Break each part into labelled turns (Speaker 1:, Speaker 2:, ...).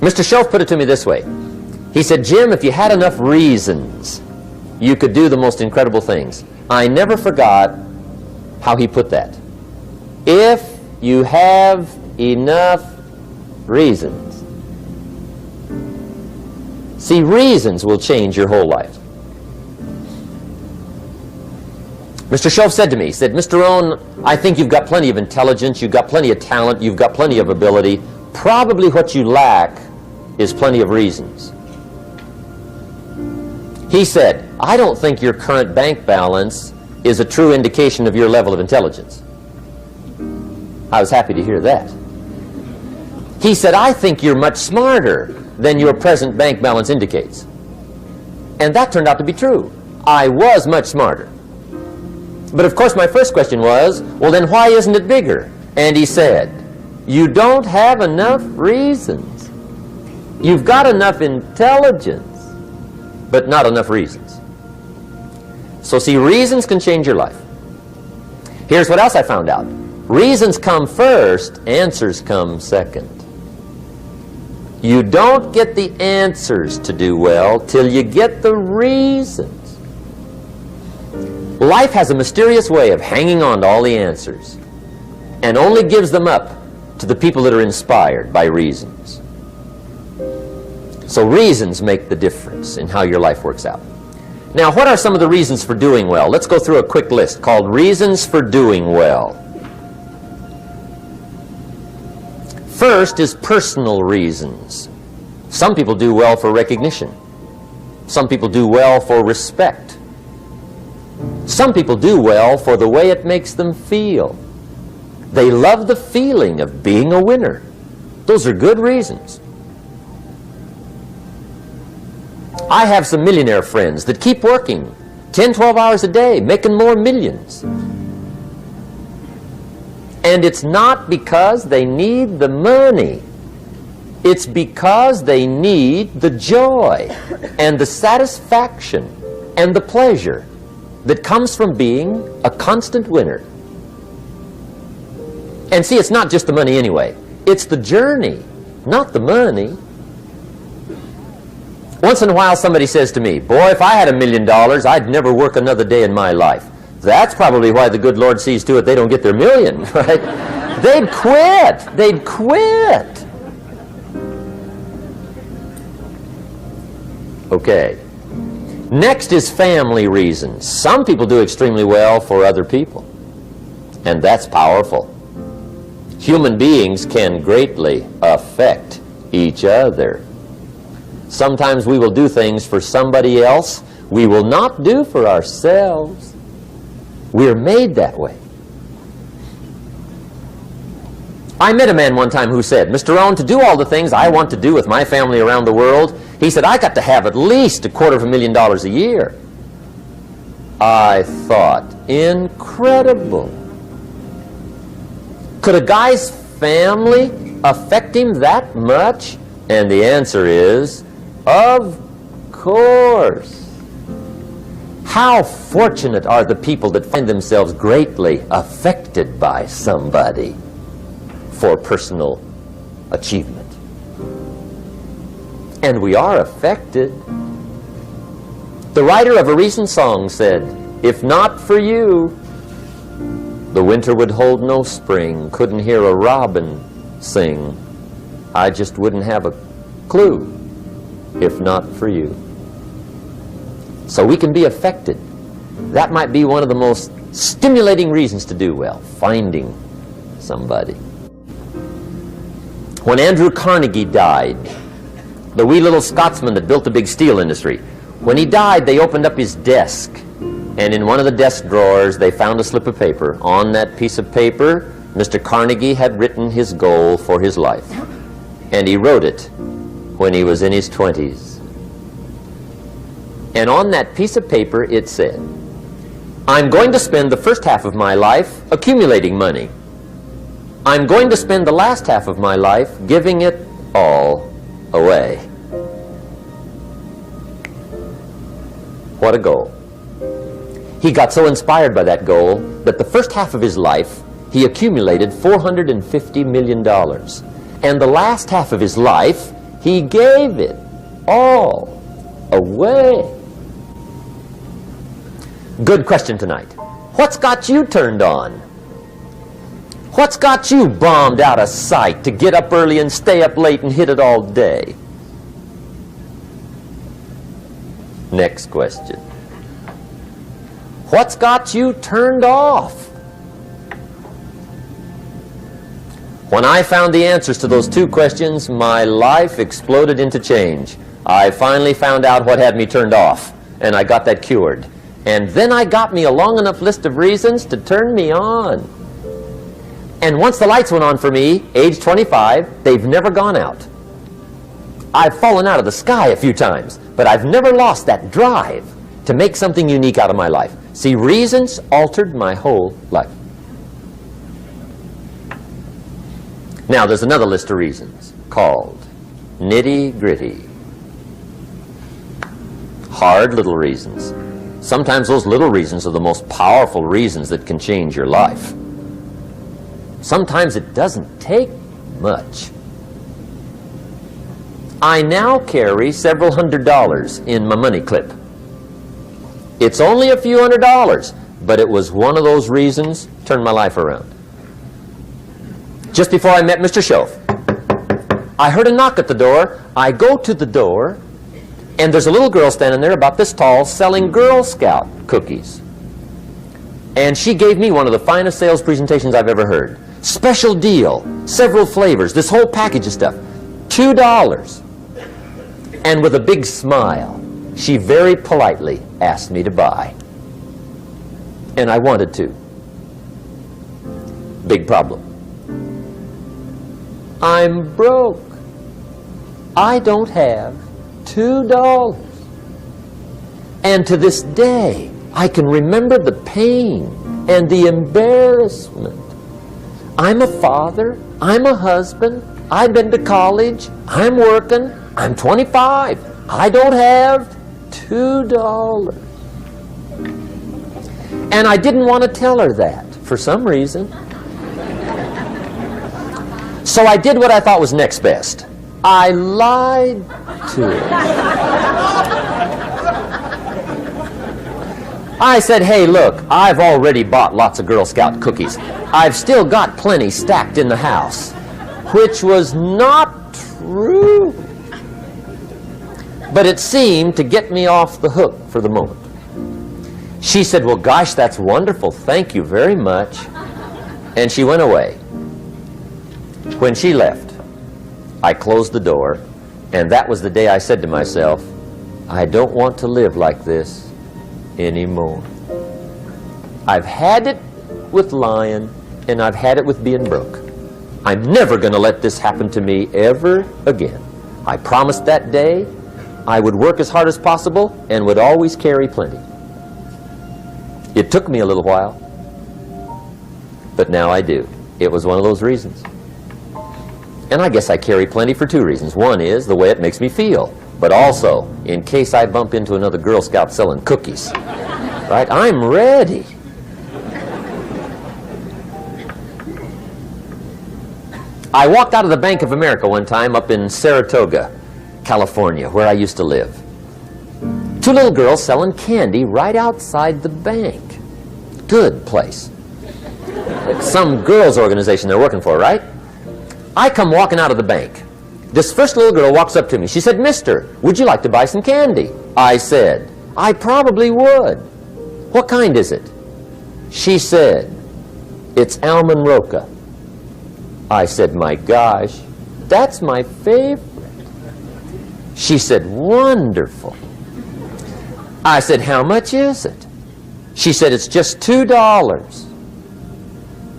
Speaker 1: Mr. Shelf put it to me this way. He said, Jim, if you had enough reasons, you could do the most incredible things. I never forgot how he put that. If you have enough reasons. See, reasons will change your whole life. Mr. Shelf said to me, he said, Mr. Rohn, I think you've got plenty of intelligence, you've got plenty of talent, you've got plenty of ability. Probably what you lack is plenty of reasons. He said, I don't think your current bank balance is a true indication of your level of intelligence. I was happy to hear that. He said, I think you're much smarter than your present bank balance indicates. And that turned out to be true. I was much smarter. But of course my first question was, well then why isn't it bigger? And he said, you don't have enough reasons. You've got enough intelligence, but not enough reasons. So see, reasons can change your life. Here's what else I found out. Reasons come first, answers come second. You don't get the answers to do well till you get the reasons. Life has a mysterious way of hanging on to all the answers and only gives them up to the people that are inspired by reasons. So reasons make the difference in how your life works out. Now, what are some of the reasons for doing well? Let's go through a quick list called Reasons for Doing Well. First is personal reasons. Some people do well for recognition. Some people do well for respect. Some people do well for the way it makes them feel. They love the feeling of being a winner. Those are good reasons. I have some millionaire friends that keep working 10, 12 hours a day, making more millions. And it's not because they need the money. It's because they need the joy and the satisfaction and the pleasure that comes from being a constant winner. And see, it's not just the money anyway. It's the journey, not the money. Once in a while somebody says to me, boy, if I had $1 million, I'd never work another day in my life. That's probably why the good Lord sees to it they don't get their million, right? They'd quit. They'd quit. Okay. Next is family reasons. Some people do extremely well for other people, and that's powerful. Human beings can greatly affect each other. Sometimes we will do things for somebody else we will not do for ourselves. We're made that way. I met a man one time who said, Mr. Rohn, to do all the things I want to do with my family around the world, he said, I got to have at least $250,000 a year. I thought, incredible. Could a guy's family affect him that much? And the answer is, of course. How fortunate are the people that find themselves greatly affected by somebody for personal achievement. And we are affected. The writer of a recent song said, if not for you, the winter would hold no spring, couldn't hear a robin sing. I just wouldn't have a clue if not for you. So we can be affected. That might be one of the most stimulating reasons to do well, finding somebody. When Andrew Carnegie died, the wee little Scotsman that built the big steel industry, when he died, they opened up his desk, and in one of the desk drawers, they found a slip of paper. On that piece of paper, Mr. Carnegie had written his goal for his life, and he wrote it when he was in his 20s. And on that piece of paper, it said, I'm going to spend the first half of my life accumulating money. I'm going to spend the last half of my life giving it all away. What a goal. He got so inspired by that goal that the first half of his life, he accumulated $450 million. And the last half of his life, He gave it all away. Good question tonight. What's got you turned on? What's got you bombed out of sight to get up early and stay up late and hit it all day? Next question. What's got you turned off? When I found the answers to those two questions, my life exploded into change. I finally found out what had me turned off, and I got that cured. And then I got me a long enough list of reasons to turn me on. And once the lights went on for me, age 25, they've never gone out. I've fallen out of the sky a few times, but I've never lost that drive to make something unique out of my life. See, reasons altered my whole life. Now, there's another list of reasons called nitty-gritty. Hard little reasons. Sometimes those little reasons are the most powerful reasons that can change your life. Sometimes it doesn't take much. I now carry several $100s in my money clip. It's only a few $100s, but it was one of those reasons turned my life around. Just before I met Mr. Schoaf, I heard a knock at the door. I go to the door, and there's a little girl standing there about this tall selling Girl Scout cookies. And she gave me one of the finest sales presentations I've ever heard. Special deal, several flavors, this whole package of stuff, $2. And with a big smile, she very politely asked me to buy. And I wanted to. Big problem. I'm broke. I don't have $2. And to this day, I can remember the pain and the embarrassment. I'm a father. I'm a husband. I've been to college. I'm working. I'm 25. I don't have $2. And I didn't want to tell her that for some reason. So I did what I thought was next best. I lied to her. I said, hey, look, I've already bought lots of Girl Scout cookies. I've still got plenty stacked in the house, which was not true. But it seemed to get me off the hook for the moment. She said, well, gosh, that's wonderful. Thank you very much. And she went away. When she left, I closed the door, and that was the day I said to myself, I don't want to live like this anymore. I've had it with lying, and I've had it with being broke. I'm never going to let this happen to me ever again. I promised that day I would work as hard as possible and would always carry plenty. It took me a little while, but now I do. It was one of those reasons. And I guess I carry plenty for two reasons. One is the way it makes me feel, but also in case I bump into another Girl Scout selling cookies. Right? I'm ready. I walked out of the Bank of America one time up in Saratoga, California, where I used to live. Two little girls selling candy right outside the bank. Good place. Like some girls' organization they're working for, right? I come walking out of the bank. This first little girl walks up to me. She said, Mister, would you like to buy some candy? I said, I probably would. What kind is it? She said, it's almond roca. I said, my gosh, that's my favorite. She said, wonderful. I said, how much is it? She said, it's just $2.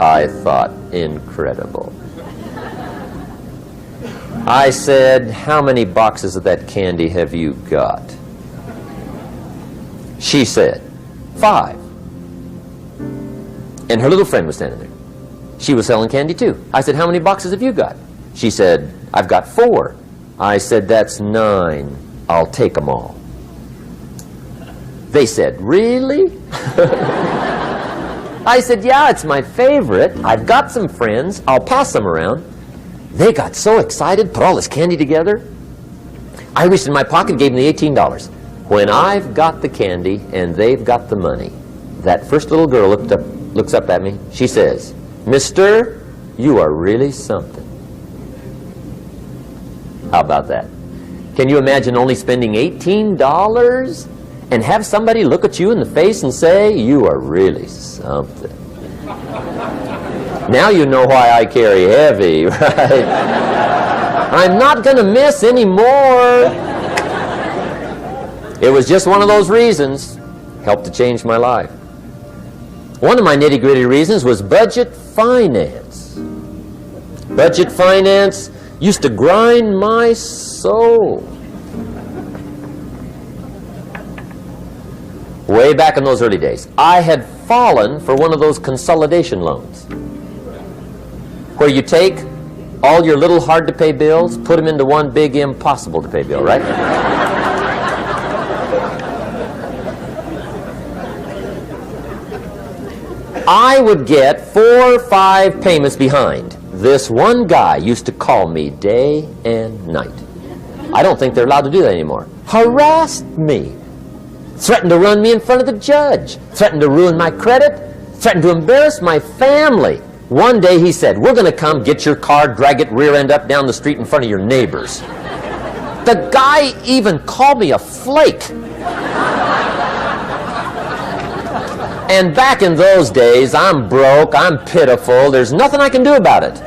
Speaker 1: I thought, incredible. I said, how many boxes of that candy have you got? She said, 5. And her little friend was standing there. She was selling candy too. I said, how many boxes have you got? She said, I've got 4. I said, that's 9. I'll take them all. They said, really? I said, yeah, it's my favorite. I've got some friends. I'll pass them around. They got so excited, put all this candy together. I reached in my pocket, gave them the $18. When I've got the candy and they've got the money, that first little girl looks up at me. She says, "Mister, you are really something." How about that? Can you imagine only spending $18 and have somebody look at you in the face and say, "You are really something"? Now you know why I carry heavy, right? I'm not going to miss anymore. It was just one of those reasons. Helped to change my life. One of my nitty-gritty reasons was budget finance. Budget finance used to grind my soul. Way back in those early days, I had fallen for one of those consolidation loans where you take all your little hard-to-pay bills, put them into one big impossible-to-pay bill, right? I would get 4 or 5 payments behind. This one guy used to call me day and night. I don't think they're allowed to do that anymore. Harassed me. Threatened to run me in front of the judge. Threatened to ruin my credit. Threatened to embarrass my family. One day he said, "We're going to come get your car, drag it rear end up down the street in front of your neighbors." The guy even called me a flake. And back in those days, I'm broke, I'm pitiful, there's nothing I can do about it.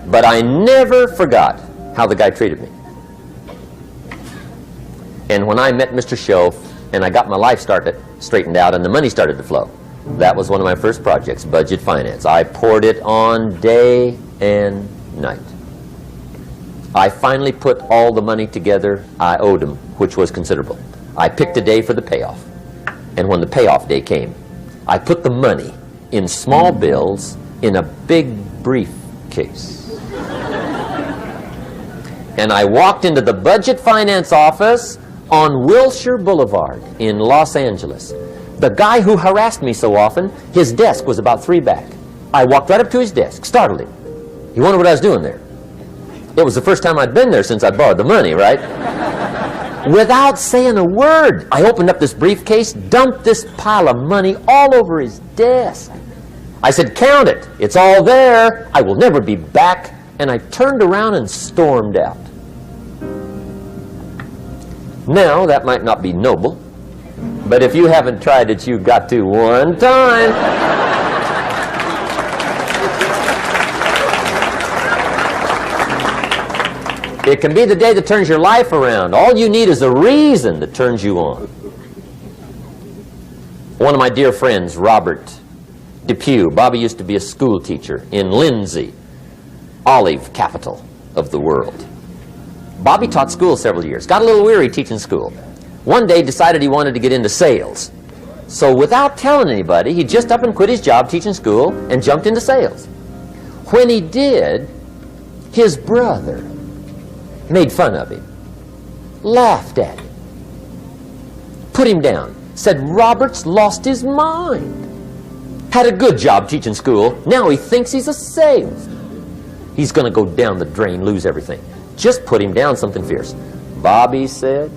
Speaker 1: But I never forgot how the guy treated me. And when I met Mr. Schoaf and I got my life straightened out and the money started to flow, that was one of my first projects, budget finance. I poured it on day and night. I finally put all the money together I owed him, which was considerable. I picked a day for the payoff. And when the payoff day came, I put the money in small bills in a big briefcase. And I walked into the budget finance office on Wilshire Boulevard in Los Angeles. The guy who harassed me so often, his desk was about 3 back. I walked right up to his desk, startled him. He wondered what I was doing there. It was the first time I'd been there since I borrowed the money, right? Without saying a word, I opened up this briefcase, dumped this pile of money all over his desk. I said, "Count it. It's all there. I will never be back." And I turned around and stormed out. Now, that might not be noble, but if you haven't tried it, you've got to one time. It can be the day that turns your life around. All you need is a reason that turns you on. One of my dear friends, Robert Depew, Bobby used to be a school teacher in Lindsay, olive capital of the world. Bobby taught school several years, got a little weary teaching school. One day decided he wanted to get into sales. So without telling anybody, he just up and quit his job teaching school and jumped into sales. When he did, his brother made fun of him, laughed at him, put him down, said Robert's lost his mind. Had a good job teaching school, now he thinks he's a salesman. He's going to go down the drain, lose everything. Just put him down something fierce. Bobby said,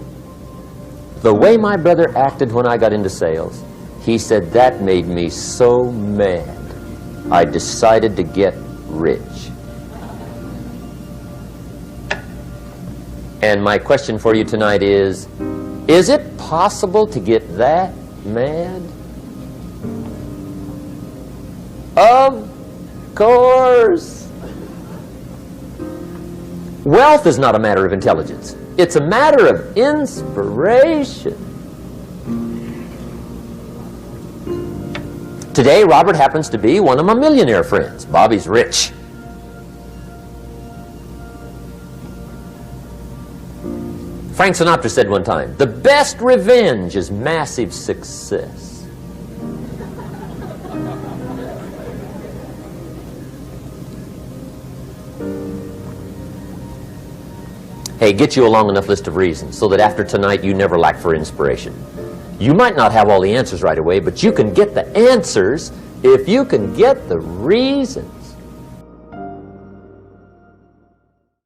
Speaker 1: "The way my brother acted when I got into sales," he said, "that made me so mad, I decided to get rich." And my question for you tonight is it possible to get that mad? Of course. Wealth is not a matter of intelligence. It's a matter of inspiration. Today, Robert happens to be one of my millionaire friends. Bobby's rich. Frank Sinatra said one time, "The best revenge is massive success." Hey, get you a long enough list of reasons so that after tonight you never lack for inspiration. You might not have all the answers right away, but you can get the answers if you can get the reason.